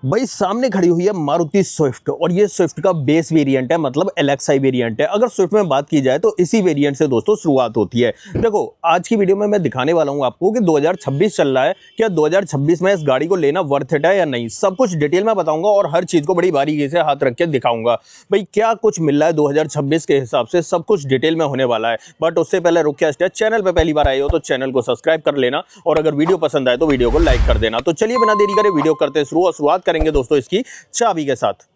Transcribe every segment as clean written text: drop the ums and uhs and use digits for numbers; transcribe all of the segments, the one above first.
भाई सामने खड़ी हुई है मारुति स्विफ्ट और ये स्विफ्ट का बेस वेरिएंट है, मतलब एलएक्सआई वेरिएंट है। अगर स्विफ्ट में बात की जाए तो इसी वेरिएंट से दोस्तों शुरुआत होती है। देखो आज की वीडियो में मैं दिखाने वाला हूं आपको कि 2026 चल रहा है, क्या 2026 में इस गाड़ी को लेना वर्थ इट है या नहीं, सब कुछ डिटेल में बताऊंगा और हर चीज को बड़ी बारीकी से हाथ रख के दिखाऊंगा। भाई क्या कुछ मिल रहा है 2026 के हिसाब से, सब कुछ डिटेल में होने वाला है। बट उससे पहले रुक के चैनल पर पहली बार आए हो तो चैनल को सब्सक्राइब कर लेना और अगर वीडियो पसंद आए तो वीडियो को लाइक कर देना। तो चलिए बिना देरी करे वीडियो करते शुरू और शुरुआत करेंगे दोस्तों इसकी चाबी के साथ।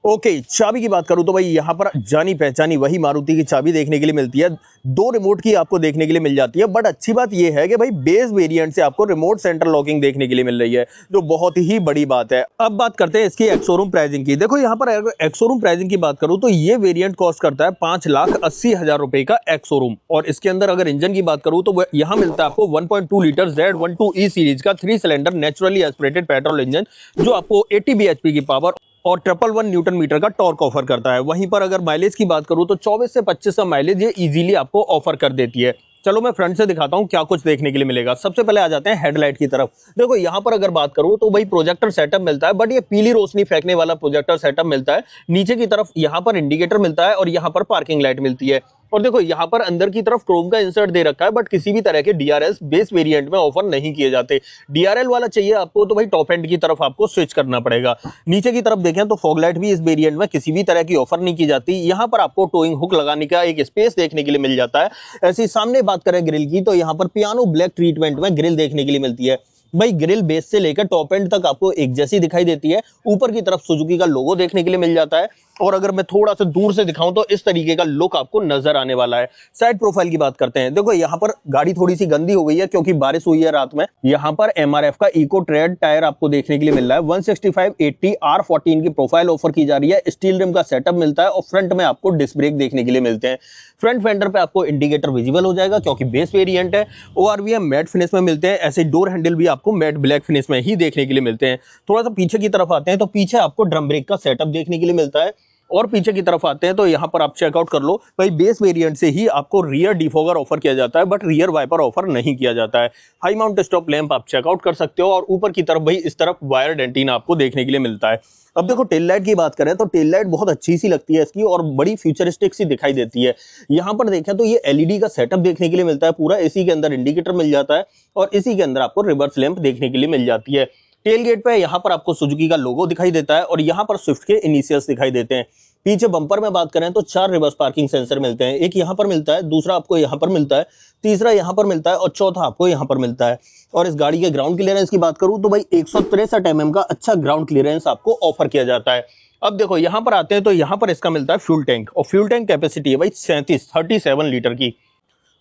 ओके, चाबी की बात करूं तो भाई यहां पर जानी पहचानी वही मारुति की चाबी देखने के लिए मिलती है। दो रिमोट की आपको देखने के लिए मिल जाती है, बट अच्छी बात यह है कि भाई बेस वेरिएंट से आपको रिमोट सेंटर लॉकिंग देखने के लिए मिल रही है, जो बहुत ही बड़ी बात है। अब बात करते हैं इसकी एक्स-शोरूम प्राइसिंग की। देखो यहां पर अगर एक्स-शोरूम प्राइसिंग की बात करूं तो ये वेरिएंट कॉस्ट करता है 5,80,000 रुपए का एक्स-शोरूम। और इसके अंदर अगर इंजन की बात करूं तो यहां मिलता है आपको 1.2 लीटर Z12E सीरीज का 3 cylinder naturally aspirated petrol engine, जो आपको 80 bhp की पावर और 111 न्यूटन मीटर का टॉर्क ऑफर करता है। वहीं पर अगर माइलेज की बात करूं तो 24 से 25 का माइलेज ये इजीली आपको ऑफर कर देती है। चलो मैं फ्रंट से दिखाता हूं क्या कुछ देखने के लिए मिलेगा। सबसे पहले आ जाते हैं हेडलाइट की तरफ। देखो यहां पर अगर बात करूं तो भाई प्रोजेक्टर सेटअप मिलता है, बट ये पीली रोशनी फेंकने वाला प्रोजेक्टर सेटअप मिलता है। नीचे की तरफ यहां पर इंडिकेटर मिलता है और यहां पर पार्किंग लाइट मिलती है। और देखो यहाँ पर अंदर की तरफ क्रोम का इंसर्ट दे रखा है, बट किसी भी तरह के डीआरएल बेस वेरिएंट में ऑफर नहीं किए जाते। डीआरएल वाला चाहिए आपको तो भाई टॉप एंड की तरफ आपको स्विच करना पड़ेगा। नीचे की तरफ देखें तो फॉग लाइट भी इस वेरिएंट में किसी भी तरह की ऑफर नहीं की जाती। यहाँ पर आपको टोइंग हुक लगाने का एक स्पेस देखने के लिए मिल जाता है। ऐसी सामने बात करें ग्रिल की तो यहाँ पर पियानो ब्लैक ट्रीटमेंट में ग्रिल देखने के लिए मिलती है। भाई ग्रिल बेस से लेकर टॉप एंड तक आपको एक जैसी दिखाई देती है। ऊपर की तरफ सुजुकी का लोगो देखने के लिए मिल जाता है। और अगर मैं थोड़ा सा दूर से दिखाऊं तो इस तरीके का लुक आपको नजर आने वाला है। साइड प्रोफाइल की बात करते हैं। देखो यहाँ पर गाड़ी थोड़ी सी गंदी हो गई है क्योंकि बारिश हुई है रात में। यहाँ पर एमआरएफ का इको ट्रेड टायर आपको देखने के लिए मिल रहा है। 165/80 R14 की प्रोफाइल ऑफर की जा रही है। स्टील रिम का सेटअप मिलता है और फ्रंट में आपको डिस्क ब्रेक देखने के लिए मिलते हैं। फ्रंट फेंडर पे आपको इंडिकेटर विजिबल हो जाएगा क्योंकि बेस वेरिएंट है। ओआरवीएम मैट फिनिश में मिलते हैं। ऐसे डोर हैंडल भी आपको मैट ब्लैक फिनिश में ही देखने के लिए मिलते हैं। थोड़ा सा पीछे की तरफ आते हैं तो पीछे आपको ड्रम ब्रेक का सेटअप देखने के लिए मिलता है। और पीछे की तरफ आते हैं तो यहाँ पर आप चेकआउट कर लो, भाई बेस वेरिएंट से ही आपको रियर डिफॉगर ऑफर किया जाता है, बट रियर वाइपर ऑफर नहीं किया जाता है। हाई माउंट स्टॉप लैंप आप चेकआउट कर सकते हो और ऊपर की तरफ भाई इस तरफ वायर्ड एंटीना आपको देखने के लिए मिलता है। अब देखो टेल लाइट की बात करें तो टेल लाइट बहुत अच्छी सी लगती है इसकी और बड़ी फ्यूचरिस्टिक सी दिखाई देती है। यहाँ पर देखें तो ये एलईडी का सेटअप देखने के लिए मिलता है पूरा। इसी के अंदर इंडिकेटर मिल जाता है और इसी के अंदर आपको रिवर्स लैंप देखने के लिए मिल जाती है। टेल गेट पे यहाँ पर आपको सुजुकी का लोगो दिखाई देता है और यहाँ पर स्विफ्ट के इनिशियल्स दिखाई देते हैं। पीछे बम्पर में बात करें तो 4 रिवर्स पार्किंग सेंसर मिलते हैं। एक यहाँ पर मिलता है, दूसरा आपको यहाँ पर मिलता है, तीसरा यहाँ पर मिलता है और चौथा आपको यहाँ पर मिलता है। और इस गाड़ी के ग्राउंड क्लियरेंस की बात करूं तो भाई 163 mm का अच्छा ग्राउंड क्लियरेंस आपको ऑफर किया जाता है। अब देखो यहाँ पर आते हैं तो यहाँ पर इसका मिलता है फ्यूल टैंक और फ्यूल टैंक कैपेसिटी है भाई 37 लीटर की।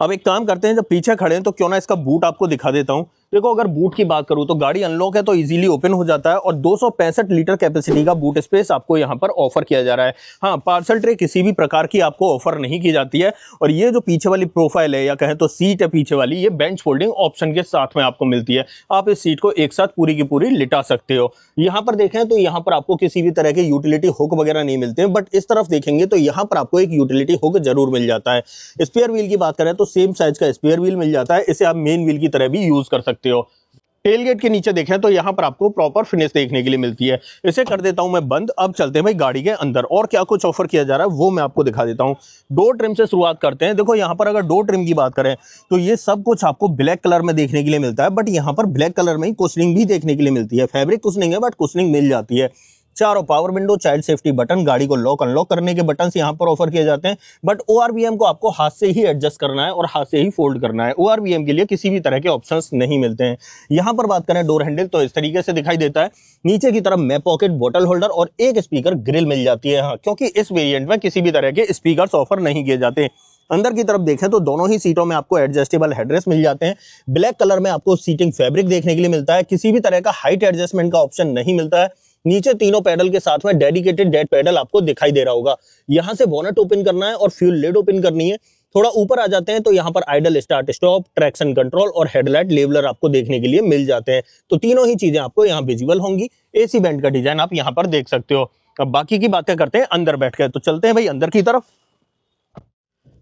अब एक काम करते हैं, जब पीछे खड़े हैं तो क्यों ना इसका बूट आपको दिखा देता हूं। देखो अगर बूट की बात करूं तो गाड़ी अनलॉक है तो इजीली ओपन हो जाता है और 265 लीटर कैपेसिटी का बूट स्पेस आपको यहां पर ऑफर किया जा रहा है। हाँ, पार्सल ट्रे किसी भी प्रकार की आपको ऑफर नहीं की जाती है। और ये जो पीछे वाली प्रोफाइल है या कहें तो सीट है पीछे वाली, ये बेंच फोल्डिंग ऑप्शन के साथ में आपको मिलती है। आप इस सीट को एक साथ पूरी की पूरी लिटा सकते हो। यहाँ पर देखें तो यहाँ पर आपको किसी भी तरह के यूटिलिटी हुक वगैरह नहीं मिलते हैं, बट इस तरफ देखेंगे तो यहाँ पर आपको एक यूटिलिटी हुक जरूर मिल जाता है। स्पेयर व्हील की बात करें तो सेम साइज का स्पेयर व्हील मिल जाता है। इसे आप मेन व्हील की तरह भी यूज कर सकते हो। टेलगेट के नीचे देखें तो यहाँ पर आपको प्रॉपर फिनिश देखने के लिए मिलती है। इसे कर देता हूं मैं बंद। अब चलते हैं भाई गाड़ी के अंदर और क्या कुछ ऑफर किया जा रहा है वो मैं आपको दिखा देता हूं। डोर ट्रिम से शुरुआत करते हैं। देखो यहाँ पर अगर डोर ट्रिम की बात करें तो ये सब कुछ आपको ब्लैक कलर में देखने के लिए मिलता है, बट यहाँ पर ब्लैक कलर में ही कुशनिंग भी देखने के लिए मिलती है। फैब्रिक कुशनिंग है बट कुशनिंग मिल जाती है। चारों power window, child safety button, गाड़ी को लॉक अनलॉक करने के बटन यहाँ पर ऑफर किए जाते हैं। बट ओआरवीएम को आपको हाथ से ही एडजस्ट करना है और हाथ से ही फोल्ड करना है। ओआरवीएम के लिए किसी भी तरह के ऑप्शंस नहीं मिलते हैं। यहाँ पर बात करें डोर हैंडल तो इस तरीके से दिखाई देता है। नीचे की तरफ मैप पॉकेट, बोतल होल्डर और एक स्पीकर ग्रिल मिल जाती है। हाँ, क्योंकि इस वेरिएंट में किसी भी तरह के स्पीकर ऑफर नहीं किए जाते। अंदर की तरफ देखें तो दोनों ही सीटों में आपको एडजस्टेबल हेडरेस्ट मिल जाते हैं। ब्लैक कलर में आपको सीटिंग फैब्रिक देखने के लिए मिलता है। किसी भी तरह का हाइट एडजस्टमेंट का ऑप्शन नहीं मिलता है। नीचे तीनों पैडल के साथ में डेडिकेटेड डेड पैडल आपको दिखाई दे रहा होगा। यहां से बोनट ओपन करना है और फ्यूल लिड ओपन करनी है। थोड़ा ऊपर आ जाते हैं तो यहाँ पर idol start stop, traction control और हेडलाइट लेवलर आपको देखने के लिए मिल जाते हैं। तो तीनों ही चीजें आपको यहाँ विजिबल होंगी। एसी बैंड का डिजाइन आप यहाँ पर देख सकते हो। अब बाकी की बातें करते हैं अंदर बैठ के, तो चलते हैं भाई अंदर की तरफ।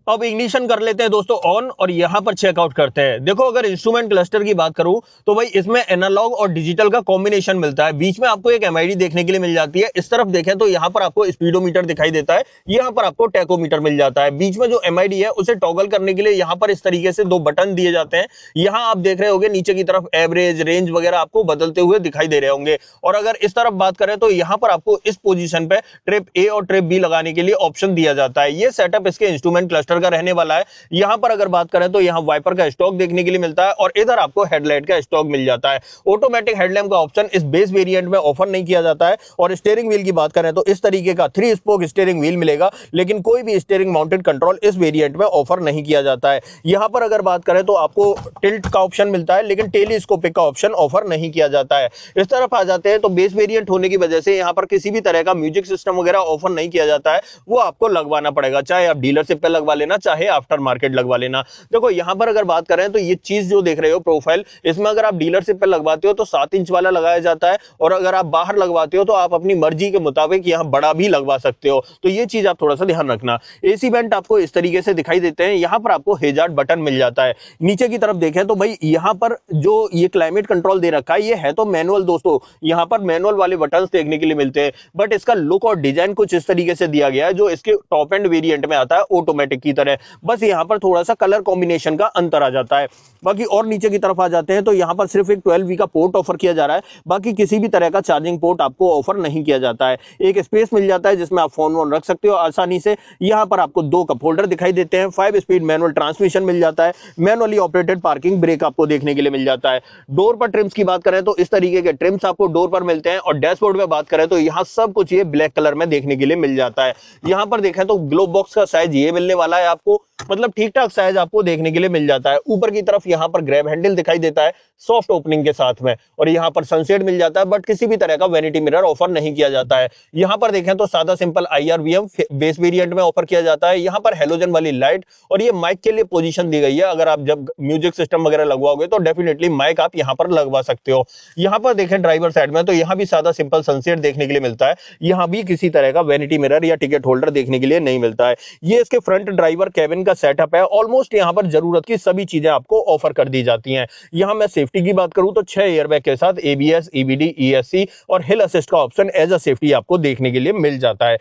अब इग्निशन कर लेते हैं दोस्तों ऑन और यहां पर चेकआउट करते हैं। देखो अगर इंस्ट्रूमेंट क्लस्टर की बात करूं तो भाई इसमें एनालॉग और डिजिटल का कॉम्बिनेशन मिलता है। बीच में आपको एक एमआईडी देखने के लिए मिल जाती है। इस तरफ देखें तो यहां पर आपको स्पीडोमीटर दिखाई देता है, यहां पर आपको टैकोमीटर मिल जाता है। बीच में जो एमआईडी है उसे टॉगल करने के लिए यहां पर इस तरीके से दो बटन दिए जाते हैं। यहां आप देख रहे होंगे नीचे की तरफ एवरेज, रेंज वगैरह आपको बदलते हुए दिखाई दे रहे होंगे। और अगर इस तरफ बात करें तो यहां पर आपको इस पोजीशन पे ट्रिप ए और ट्रिप बी लगाने के लिए ऑप्शन दिया जाता है। ये सेटअप इसके इंस्ट्रूमेंट क्लस्टर का रहने वाला है। यहां पर अगर बात करें तो यहां वाइपर का स्टॉक देखने के लिए मिलता है और इधर आपको हेडलाइट का स्टॉक मिल जाता है। ऑटोमेटिक हेडलैम्प का ऑप्शन इस बेस वेरिएंट में ऑफर नहीं किया जाता है। और स्टीयरिंग व्हील की बात करें तो इस तरीके का 3 स्पोक स्टीयरिंग व्हील मिलेगा, लेकिन कोई भी स्टीयरिंग माउंटेड कंट्रोल इस वेरिएंट में ऑफर नहीं किया जाता है। यहां पर अगर बात करें तो आपको टिल्ट का ऑप्शन मिलता है, लेकिन टेलीस्कोपिक का ऑप्शन ऑफर नहीं किया जाता है। इस तरफ आ जाते हैं तो बेस वेरिएंट होने की वजह से यहां पर किसी भी तरह का म्यूजिक सिस्टम वगैरह ऑफर नहीं किया जाता है, वो आपको लगवाना पड़ेगा, चाहे आप डीलरशिप पे लगवा लेना चाहे आफ्टर मार्केट लगवा लेना। देखो यहां पर अगर बात करें तो ये चीज जो देख रहे हो प्रोफाइल, इसमें अगर आप डीलरशिप पे लगवाते हो तो 7 इंच वाला लगाया जाता है, और अगर आप बाहर लगवाते हो तो आप अपनी मर्जी के मुताबिक यहां बड़ा भी लगवा सकते हो। तो ये चीज आप थोड़ा सा ध्यान रखना। एसी वेंट आपको इस तरीके से दिखाई देते हैं। यहां पर आपको हेजार्ड बटन मिल जाता है। नीचे की तरफ देखें तो भाई यहां पर जो ये क्लाइमेट कंट्रोल दे रखा है ये है तो मैनुअल दोस्तों, यहां पर मैनुअल वाले बटन देखने के लिए मिलते हैं, बट इसका लुक और डिजाइन कुछ इस तरीके से दिया गया है जो इसके टॉप एंड वेरिएंट में आता है ऑटोमेटिक की तरह। बस यहां पर थोड़ा सा कलर कॉम्बिनेशन का अंतर आ जाता है। बाकी और नीचे की तरफ आ जाते हैं तो यहां पर सिर्फ एक 12V का पोर्ट ऑफर किया जा रहा है, बाकी किसी भी तरह का चार्जिंग पोर्ट आपको ऑफर नहीं किया जाता है। एक स्पेस मिल जाता है जिसमें आप फोन वोन रख सकते हो आसानी से। यहां पर आपको 2 कप होल्डर दिखाई देते हैं। 5 स्पीड मैनुअल ट्रांसमिशन मिल जाता है। मैनुअली ऑपरेटेड पार्किंग ब्रेक आपको देखने के लिए मिल जाता है। डोर पर ट्रिम्स की बात करें तो इस तरीके के ट्रिम्स आपको डोर पर मिलते हैं। और डैशबोर्ड में बात करें तो यहां सब कुछ ये ब्लैक कलर में देखने के लिए मिल जाता है। यहां पर देखें तो ग्लोब बॉक्स का साइज ये मिलने वाला है आपको, मतलब ठीक ठाक साइज आपको देखने के लिए मिल जाता है। ऊपर की तरफ यहां पर ग्रैब हैंडल दिखाई देता है सॉफ्ट ओपनिंग के साथ में, और यहां पर सनसेट मिल जाता है, बट किसी भी तरह का वैनिटी मिरर ऑफर नहीं किया जाता है। यहां पर देखें तो सादा सिंपल IRVM बेस वेरिएंट में ऑफर किया जाता है। यहां पर हेलोजन वाली लाइट और ये माइक के लिए पोजीशन दी गई है। अगर आप जब म्यूजिक सिस्टम वगैरह लगवाओगे तो डेफिनेटली माइक आप यहां पर लगवा सकते हो। यहां पर देखें ड्राइवर साइड में तो यहां भी सादा सिंपल सनसेट देखने के लिए मिलता है। यहां भी किसी तरह का वैनिटी मिरर या टिकट होल्डर देखने के लिए नहीं मिलता है। ये इसके फ्रंट ड्राइवर कैबिन का सेटअप है। ऑलमोस्ट यहां पर जरूरत की सभी चीजें आपको ऑफर कर दी जाती हैं। यहां मैं सेफ्टी की बात करूं तो 6 एयरबैग के साथ ABS, EBD, ESC और हिल असिस्ट का ऑप्शन एज अ सेफ्टी आपको देखने के लिए मिल जाता है।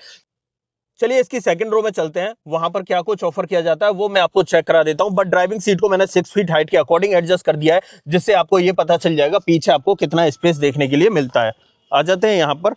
चलिए इसकी सेकंड रो में चलते हैं, वहां पर क्या कुछ ऑफर किया जाता है वो मैं आपको चेक करा देता हूं। बट ड्राइविंग सीट को मैंने 6 फीट हाइट के अकॉर्डिंग एडजस्ट कर दिया है, जिससे आपको ये पता चल जाएगा पीछे आपको कितना स्पेस देखने के लिए मिलता है। आ जाते हैं यहां पर,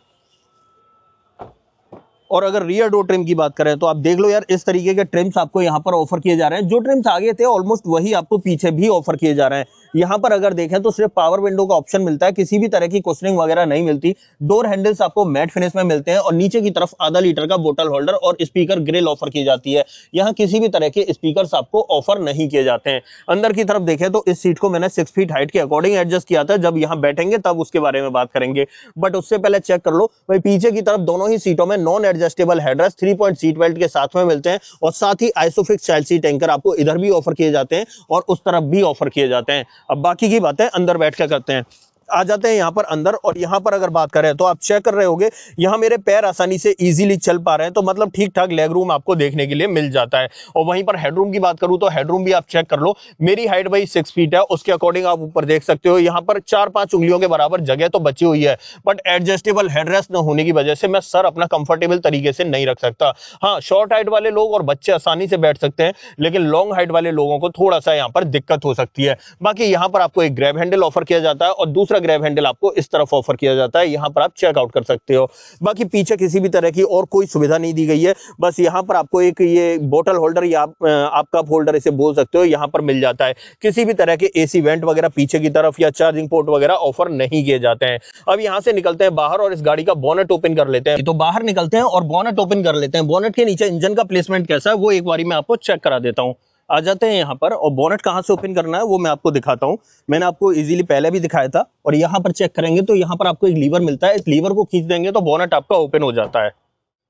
और अगर रियर डोर ट्रिम की बात करें तो आप देख लो यार इस तरीके के ट्रिम्स आपको यहां पर ऑफर किए जा रहे हैं। जो ट्रिम्स आगे थे ऑलमोस्ट वही आपको पीछे भी ऑफर किए जा रहे हैं। यहां पर अगर देखें तो सिर्फ पावर विंडो का ऑप्शन मिलता है, किसी भी तरह की कुशनिंग वगैरह नहीं मिलती। डोर हैंडल्स आपको मैट फिनिश में मिलते हैं और नीचे की तरफ आधा लीटर का बोतल होल्डर और स्पीकर ग्रिल ऑफर की जाती है। यहाँ किसी भी तरह के स्पीकर्स आपको ऑफर नहीं किए जाते हैं। अंदर की तरफ देखें तो इस सीट को मैंने 6 फीट हाइट के अकॉर्डिंग एडजस्ट किया था, जब यहाँ बैठेंगे तब उसके बारे में बात करेंगे। बट उससे पहले चेक कर लो भाई पीछे की तरफ दोनों ही सीटों में non adjustable headrest 3 point seat belt के साथ में मिलते हैं, और साथ ही आइसोफिक्स चाइल्ड सीट एंकर आपको इधर भी ऑफर किए जाते हैं और उस तरफ भी ऑफर किए जाते हैं। अब बाकी की बातें अंदर बैठ के करते हैं। आ जाते हैं यहाँ पर अंदर, और यहाँ पर अगर बात करें तो आप चेक कर रहे होगे यहाँ मेरे पैर आसानी से इजीली चल पा रहे हैं, तो मतलब ठीक ठाक लेग रूम आपको देखने के लिए मिल जाता है। और वहीं पर हेडरूम की बात करूं तो हेडरूम भी आप चेक कर लो, मेरी हाइट भाई 6 फीट है, उसके अकॉर्डिंग आप ऊपर देख सकते हो यहाँ पर 4-5 उंगलियों के बराबर जगह तो बची हुई है। बट एडजस्टेबल हेडरेस्ट न होने की वजह से मैं सर अपना कंफर्टेबल तरीके से नहीं रख सकता। हाँ, शॉर्ट हाइट वाले लोग और बच्चे आसानी से बैठ सकते हैं, लेकिन लॉन्ग हाइट वाले लोगों को थोड़ा सा यहाँ पर दिक्कत हो सकती है। बाकी यहाँ पर आपको एक ग्रैब हैंडल ऑफर किया जाता है और दूसरा ग्रैब हैंडल आपको इस तरफ ऑफर किया जाता है। यहां पर आप चेकआउट कर सकते हो। बाकी पीछे किसी भी तरह की और कोई सुविधा नहीं दी गई है। बस यहां पर आपको एक ये बोतल होल्डर या आप कप होल्डर इसे बोल सकते हो, यहां पर मिल जाता है। किसी भी तरह के AC वेंट वगैरह पीछे की तरफ या चार्जिंग पोर्ट वगैरह ऑफर नहीं किए जाते हैं। अब यहां से निकलते हैं बाहर और इस गाड़ी का बोनेट ओपन कर लेते हैं। तो बाहर निकलते हैं और बोनेट ओपन कर लेते हैं। बोनेट के नीचे इंजन का प्लेसमेंट कैसा है वो एक बारी मैं आपको चेक करा देता हूं। आ जाते हैं यहाँ पर, और बोनेट कहाँ से ओपन करना है वो मैं आपको दिखाता हूँ। मैंने आपको इजीली पहले भी दिखाया था, और यहाँ पर चेक करेंगे तो यहाँ पर आपको एक लीवर मिलता है। इस लीवर को खींच देंगे तो बोनेट आपका ओपन हो जाता है।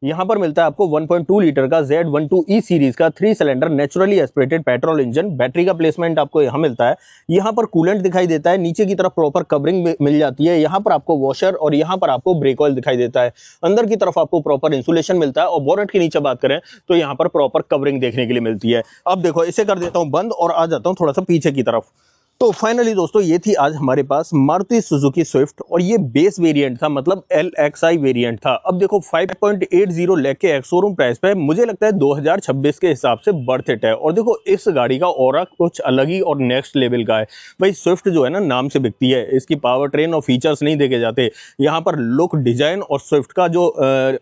यहाँ पर मिलता है आपको 1.2 लीटर का Z12E सीरीज का 3 cylinder naturally aspirated petrol engine. Battery का प्लेसमेंट आपको यहाँ मिलता है। यहाँ पर कूलेंट दिखाई देता है, नीचे की तरफ प्रॉपर कवरिंग मिल जाती है। यहाँ पर आपको वॉशर और यहाँ पर आपको ब्रेक ऑयल दिखाई देता है। अंदर की तरफ आपको प्रॉपर इंसुलेशन मिलता है और बोनेट के नीचे बात करें तो यहाँ पर प्रॉपर कवरिंग देखने के लिए मिलती है। अब देखो इसे कर देता हूँ बंद और आ जाता हूँ थोड़ा सा पीछे की तरफ। तो फाइनली दोस्तों ये थी आज हमारे पास मारुति सुजुकी स्विफ्ट और ये बेस वेरिएंट था, मतलब LXI वेरिएंट था। अब देखो 5.80 लाख के एक्स शोरूम प्राइस पे मुझे लगता है 2026 के हिसाब से वर्थ इट है। और देखो इस गाड़ी का ऑरा कुछ अलग ही और नेक्स्ट लेवल का है भाई। स्विफ्ट जो है ना नाम से बिकती है, इसकी पावर ट्रेन और फीचर्स नहीं देखे जाते। यहाँ पर लुक, डिजाइन और स्विफ्ट का जो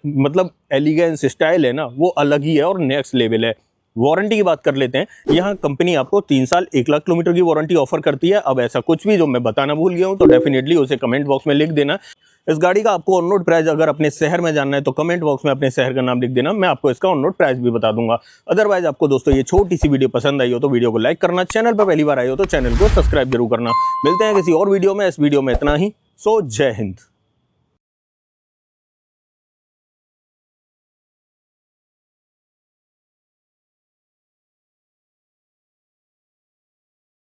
मतलब एलिगेंस स्टाइल है ना वो अलग ही है और नेक्स्ट लेवल है। वारंटी की बात कर लेते हैं। यहाँ कंपनी आपको 3 साल 1 लाख किलोमीटर की वारंटी ऑफर करती है। अब ऐसा कुछ भी जो मैं बताना भूल गया हूँ तो डेफिनेटली उसे कमेंट बॉक्स में लिख देना। इस गाड़ी का आपको ऑन रोड प्राइस अगर अपने शहर में जानना है तो कमेंट बॉक्स में अपने शहर का नाम लिख देना, मैं आपको इसका ऑन रोड प्राइस भी बता दूंगा। अदरवाइज आपको दोस्तों ये छोटी सी वीडियो पसंद आई हो तो वीडियो को लाइक करना, चैनल पर पहली बार आए हो तो चैनल को सब्सक्राइब जरूर करना। मिलते हैं किसी और वीडियो में। इस वीडियो में इतना ही। सो जय हिंद।